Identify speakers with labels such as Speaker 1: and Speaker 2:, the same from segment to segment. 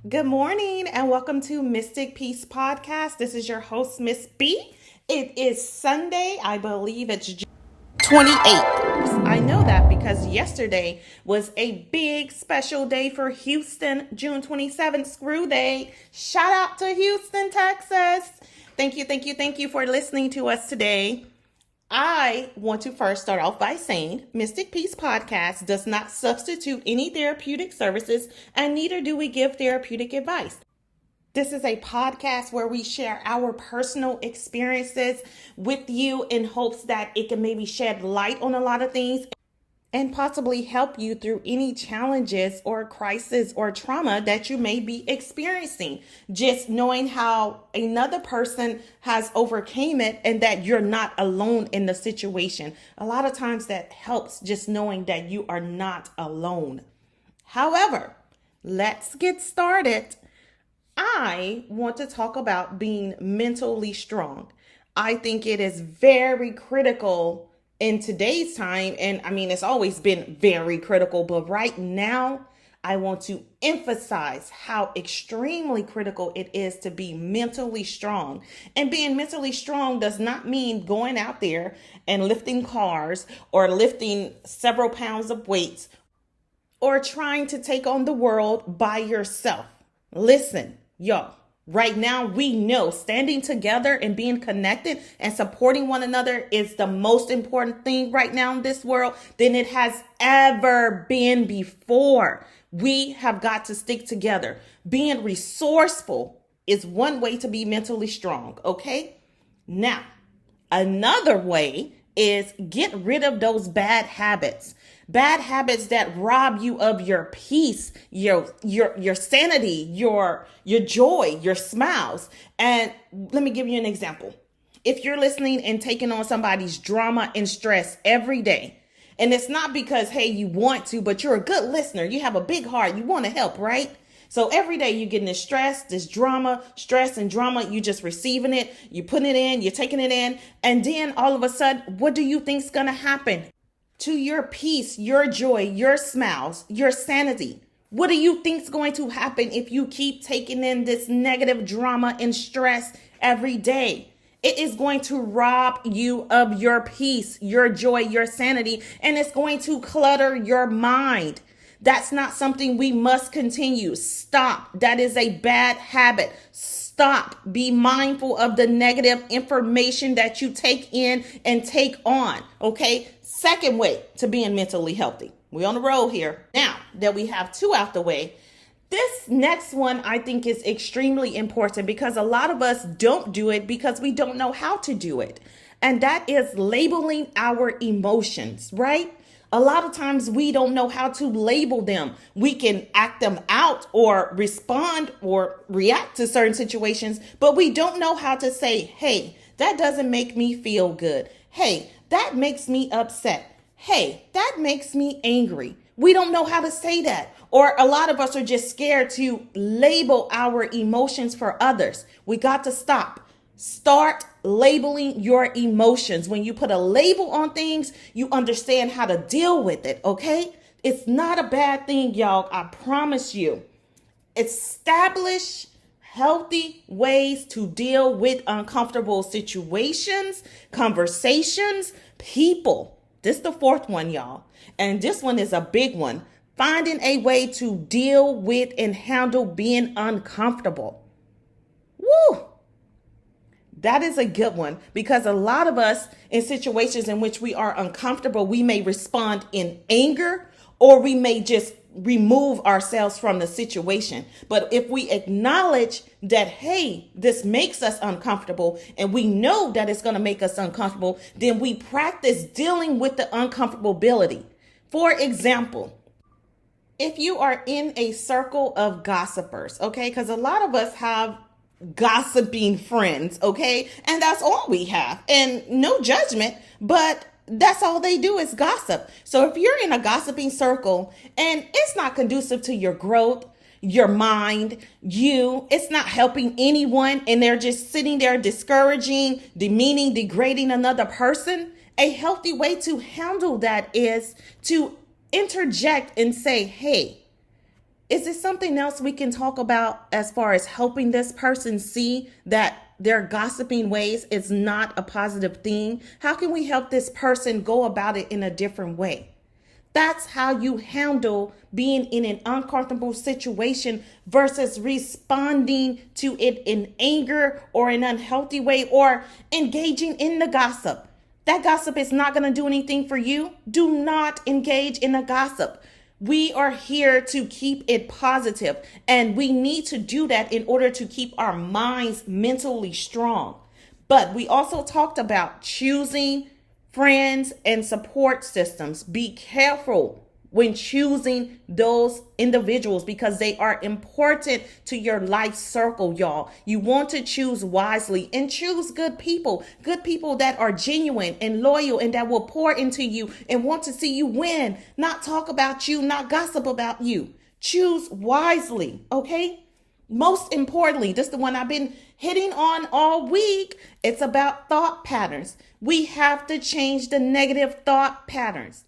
Speaker 1: Good morning and welcome to Mystic Peace Podcast. This is your host, Miss B. It is Sunday. I believe it's June 28th. I know that because yesterday was a big special day for Houston, June 27th, Screw Day. Shout out to Houston, Texas. Thank you for listening to us today. I want to first start off by saying Mystic Peace Podcast does not substitute any therapeutic services, and neither do we give therapeutic advice. This is a podcast where we share our personal experiences with you in hopes that it can maybe shed light on a lot of things and possibly help you through any challenges or crisis or trauma that you may be experiencing. Just knowing how another person has overcame it and that you're not alone in the situation. A lot of times that helps, just knowing that you are not alone. However, let's get started. I want to talk about being mentally strong. I think it is very critical in today's time. And I mean, it's always been very critical, but right now, I want to emphasize how extremely critical it is to be mentally strong. And being mentally strong does not mean going out there and lifting cars or lifting several pounds of weights or trying to take on the world by yourself. Listen, y'all, right now we know standing together and being connected and supporting one another is the most important thing right now in this world than it has ever been before. We have got to stick together. Being resourceful is one way to be mentally strong, okay? Now, another way is get rid of those bad habits. Bad habits that rob you of your peace, your sanity, your joy, your smiles. And let me give you an example. If you're listening and taking on somebody's drama and stress every day, and it's not because, hey, you want to, but you're a good listener, you have a big heart, you want to help, right? So every day you're getting this stress, this drama, stress and drama, you just receiving it, you putting it in, you're taking it in. And then all of a sudden, what do you think's going to happen to your peace, your joy, your smiles, your sanity? What do you think's going to happen if you keep taking in this negative drama and stress every day? It is going to rob you of your peace, your joy, your sanity, and it's going to clutter your mind. That's not something we must continue. Stop. That is a bad habit. Stop. Be mindful of the negative information that you take in and take on. Okay. Second way to being mentally healthy. We're on the road here. Now that we have two out the way, this next one I think is extremely important because a lot of us don't do it because we don't know how to do it. And that is labeling our emotions, right? A lot of times we don't know how to label them. We can act them out or respond or react to certain situations, but we don't know how to say, hey, that doesn't make me feel good. Hey, that makes me upset. Hey, that makes me angry. We don't know how to say that. Or a lot of us are just scared to label our emotions for others. We got to stop. Start labeling your emotions. When you put a label on things, you understand how to deal with it, okay? It's not a bad thing, y'all. I promise you. Establish healthy ways to deal with uncomfortable situations, conversations, people. This is the fourth one, y'all. And this one is a big one. Finding a way to deal with and handle being uncomfortable. Woo! That is a good one because a lot of us in situations in which we are uncomfortable, we may respond in anger or we may just remove ourselves from the situation. But if we acknowledge that, hey, this makes us uncomfortable and we know that it's going to make us uncomfortable, then we practice dealing with the uncomfortability. For example, if you are in a circle of gossipers, okay, because a lot of us have gossiping friends, okay? And that's all we have. And no judgment, but that's all they do is gossip. So if you're in a gossiping circle and it's not conducive to your growth, your mind, it's not helping anyone, and they're just sitting there discouraging, demeaning, degrading another person, a healthy way to handle that is to interject and say, hey, Is there something else we can talk about as far as helping this person see that their gossiping ways is not a positive thing? How can we help this person go about it in a different way? That's how you handle being in an uncomfortable situation versus responding to it in anger or an unhealthy way or engaging in the gossip. That gossip is not going to do anything for you. Do not engage in the gossip. We are here to keep it positive, and we need to do that in order to keep our minds mentally strong. But we also talked about choosing friends and support systems. Be careful when choosing those individuals because they are important to your life circle, y'all. You want to choose wisely and choose good people that are genuine and loyal and that will pour into you and want to see you win, not talk about you, not gossip about you. Choose wisely, okay? Most importantly, this is the one I've been hitting on all week. It's about thought patterns. We have to change the negative thought patterns.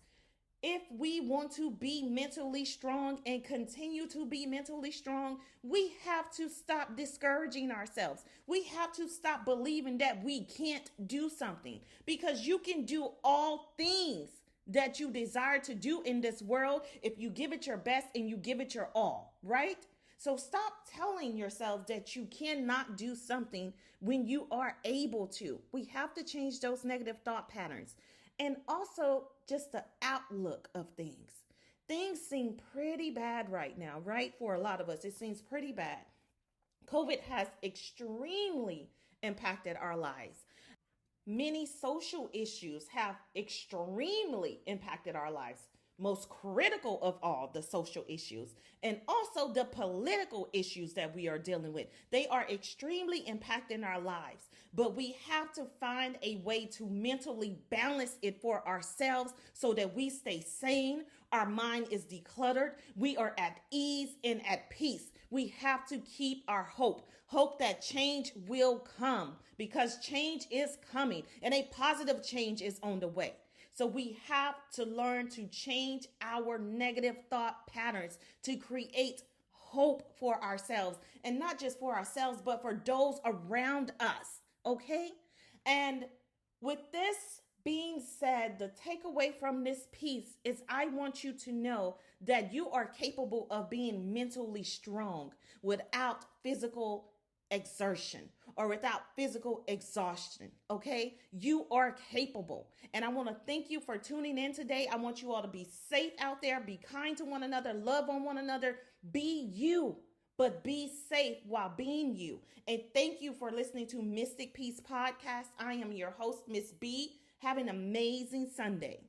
Speaker 1: If we want to be mentally strong and continue to be mentally strong, we have to stop discouraging ourselves. We have to stop believing that we can't do something because you can do all things that you desire to do in this world if you give it your best and you give it your all, right? So stop telling yourself that you cannot do something when you are able to. We have to change those negative thought patterns. And also just the outlook of things. Things seem pretty bad right now, right? For a lot of us, it seems pretty bad. COVID has extremely impacted our lives. Many social issues have extremely impacted our lives. Most critical of all, the social issues and also the political issues that we are dealing with. They are extremely impacting our lives, but we have to find a way to mentally balance it for ourselves so that we stay sane. Our mind is decluttered. We are at ease and at peace. We have to keep our hope that change will come because change is coming and a positive change is on the way. So we have to learn to change our negative thought patterns to create hope for ourselves and not just for ourselves, but for those around us. Okay. And with this being said, the takeaway from this piece is I want you to know that you are capable of being mentally strong without physical exertion or without physical exhaustion. Okay, you are capable, and I want to thank you for tuning in today. I want you all to be safe out there, be kind to one another, love on one another, be you, but be safe while being you. And thank you for listening to Mystic Peace Podcast. I am your host, Miss B. Have an amazing Sunday.